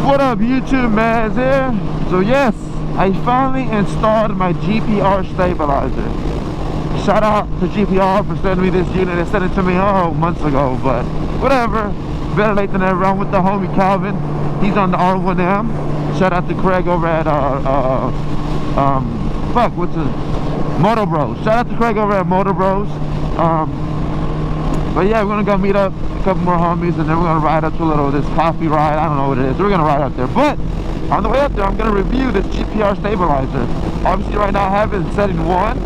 What up, YouTube man? Here. So yes, I finally installed my Gpr Stabilizer. Shout out to Gpr for sending me this unit. They sent it to me months ago, but whatever. Better late than never. I'm with the homie Calvin. He's on the R1M. Shout out to Craig over at Moto Bros. Shout out to Craig over at Moto Bros. But yeah, we're gonna go meet up a couple more homies, and then we're gonna ride up to this coffee ride. I don't know what it is. We're gonna ride up there. But on the way up there, I'm gonna review this Gpr Stabilizer. Obviously, right now I have it in setting 1.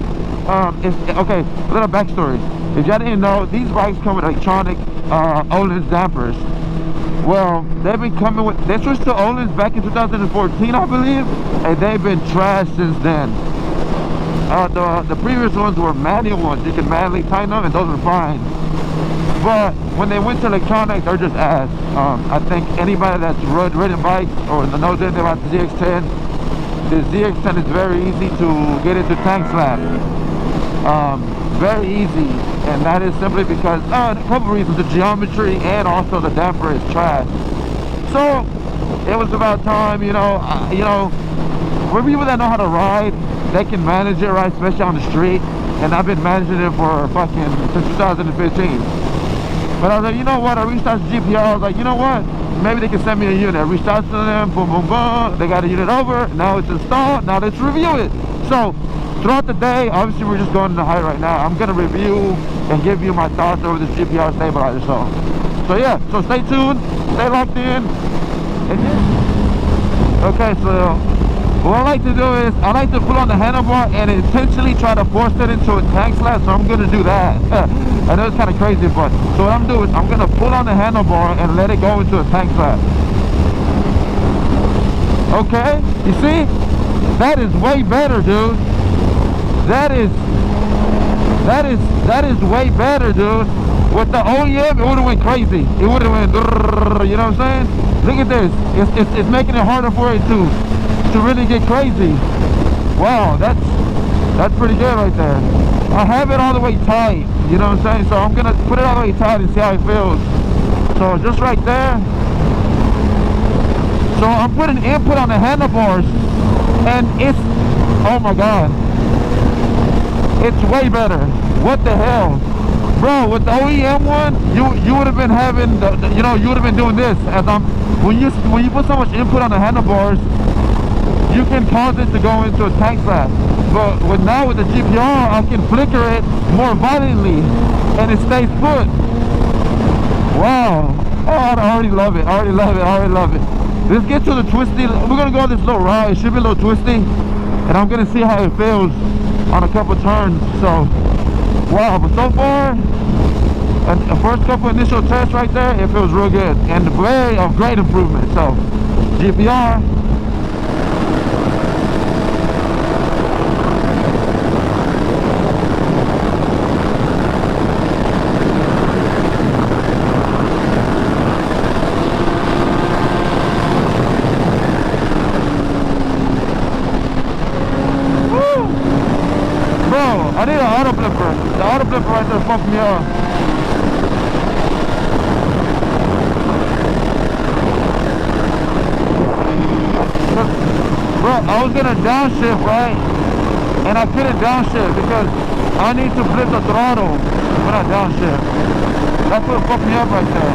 Okay, a little backstory. If y'all didn't know, these bikes come with electronic Öhlins dampers. Well, they've been coming with. They switched to Öhlins back in 2014, I believe, and they've been trashed since then. The previous ones were manual ones. You can manually tighten them, and those are fine. But when they went to electronic, they're just ass. I think anybody that's ridden bikes or knows anything about the ZX-10, the ZX-10 is very easy to get into tank slap. Very easy, and that is simply because a couple reasons: the geometry and also the damper is trash. So it was about time, for people that know how to ride, they can manage it, right, especially on the street. And I've been managing it for since 2015. But I was like, you know what? I reached out to Gpr. I was like, you know what? Maybe they can send me a unit. I reached out to them. Boom, boom, boom. They got a unit over. Now it's installed. Now let's review it. So throughout the day, obviously we're just going to the height right now. I'm gonna review and give you my thoughts over this Gpr Stabilizer. So yeah. So stay tuned. Stay locked in. Okay. So what I like to do is I like to pull on the handlebar and intentionally try to force it into a tank slap. So I'm gonna do that. I know it's kind of crazy, but so what I'm doing is I'm gonna pull on the handlebar and let it go into a tank slap. Okay, you see, that is way better, dude. That is way better, dude. With the OEM, it would have went crazy. It would have went, you know what I'm saying? Look at this. It's making it harder for it to really get crazy. Wow, that's pretty good right there. I have it all the way tight, you know what I'm saying? So I'm gonna put it all the way tight and see how it feels. So just right there. So I'm putting input on the handlebars, and it's, oh my god, it's way better. What the hell, bro? With the OEM one, you would have been having you would have been doing this as when you put so much input on the handlebars, you can cause it to go into a tank slap. But now with the Gpr, I can flicker it more violently and it stays put. Wow. Oh, I already love it. I already love it. Let's get to the twisty. We're going to go on this little ride. It should be a little twisty. And I'm going to see how it feels on a couple turns. So, wow. But so far, the first couple initial tests right there, it feels real good. And of great improvement. So, Gpr. I need an auto flipper. The auto flipper right there fucked me up. Bro, I was gonna downshift, right? And I couldn't downshift because I need to flip the throttle when I downshift. That's what fucked me up right there.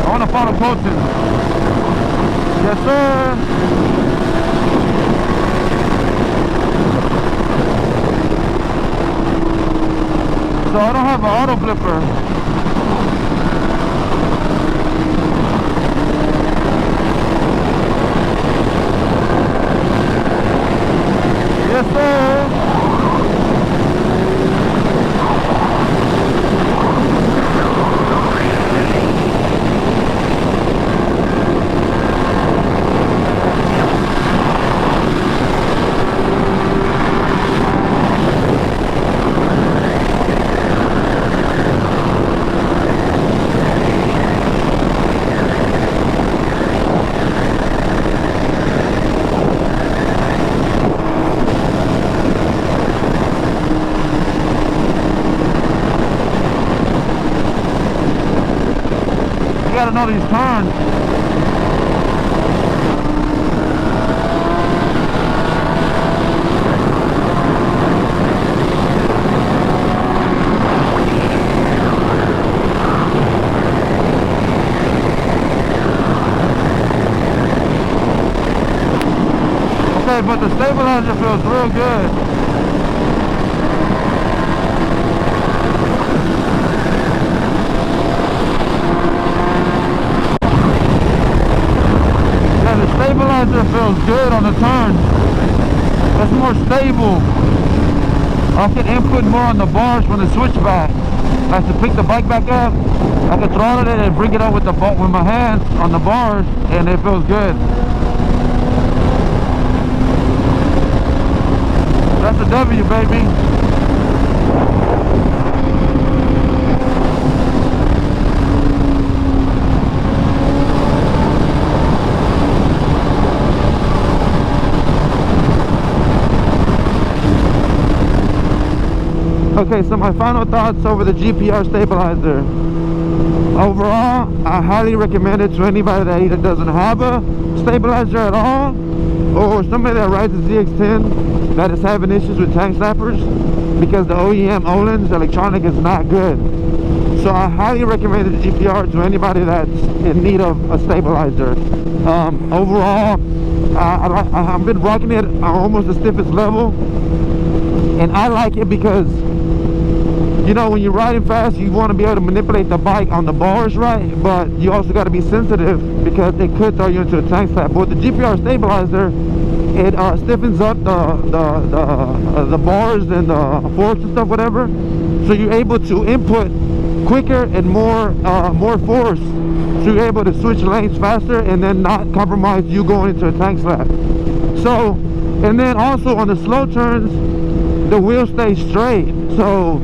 I want to follow coaching. Yes, sir. So I don't have an auto flipper. Yes, sir. gotta know these turns. Okay, but the stabilizer feels real good. Yeah, the stabilizer feels good on the turn. It's more stable. I can input more on the bars from the switchback. Like to pick the bike back up, I can throttle it and bring it up with the with my hands on the bars, and it feels good. That's a W, baby. Okay, so my final thoughts over the Gpr Stabilizer. Overall, I highly recommend it to anybody that either doesn't have a stabilizer at all, or somebody that rides a ZX-10 that is having issues with tank snappers, because the OEM Öhlins electronic is not good. So I highly recommend the Gpr to anybody that's in need of a stabilizer. Overall, I've been rocking it on almost the stiffest level, and I like it because, you know, when you're riding fast, you want to be able to manipulate the bike on the bars, right? But you also got to be sensitive because it could throw you into a tank slap. But with the Gpr Stabilizer, it stiffens up the bars and the forks and stuff, whatever. So you're able to input quicker and more force. So you're able to switch lanes faster and then not compromise you going into a tank slap. So, and then also on the slow turns, the wheel stays straight. So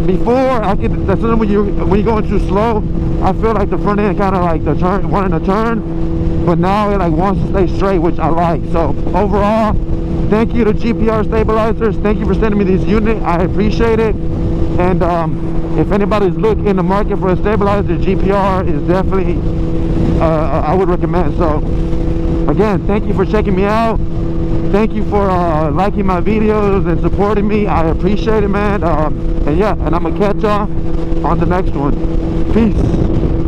before I get that's when you're going too slow, I feel like the front end kind of like the turn wanting to turn, but now it like wants to stay straight, which I like. So overall, thank you to Gpr Stabilizers. Thank you for sending me this unit. I appreciate it. And if anybody's looking in the market for a stabilizer, Gpr is definitely I would recommend. So again, thank you for checking me out. Thank you for liking my videos and supporting me. I appreciate it, man. And yeah, and I'm gonna catch y'all on the next one. Peace.